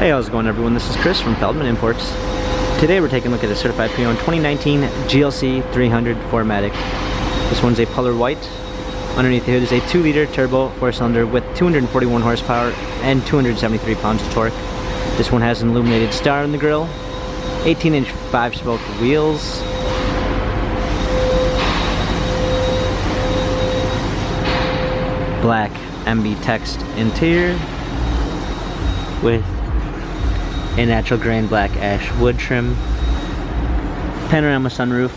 Hey, how's it going everyone? This is Chris from Feldmann Imports. Today we're taking a look at a certified pre-owned 2019 GLC 300 4MATIC. This one's a color white. Underneath the hood is a 2-liter turbo 4-cylinder with 241 horsepower and 273 pounds of torque. This one has an illuminated star in the grille, 18-inch 5-spoke wheels, black MB text interior with a natural grain black ash wood trim, panorama sunroof,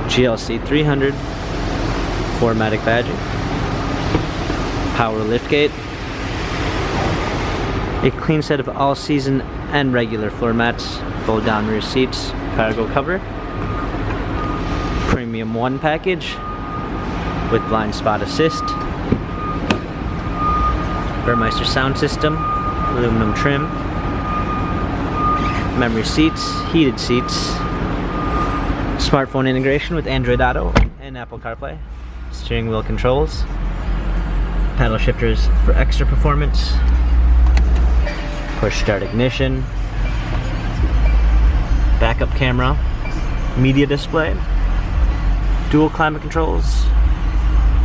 GLC 300 4MATIC badging, power liftgate, a clean set of all-season and regular floor mats, fold-down rear seats, cargo cover, Premium 1 package with blind spot assist, Burmeister sound system, aluminum trim, memory seats, heated seats, smartphone integration with Android Auto and Apple CarPlay, steering wheel controls, paddle shifters for extra performance, push start ignition, backup camera, media display, dual climate controls,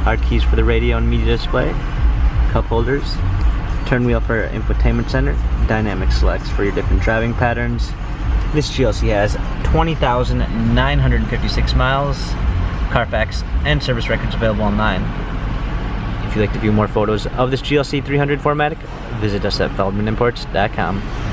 hard keys for the radio and media display, cup holders, turn wheel for infotainment center, dynamic selects for your different driving patterns. This GLC has 20,956 miles, Carfax and service records available online. If you'd like to view more photos of this GLC 300 4MATIC, visit us at feldmanimports.com.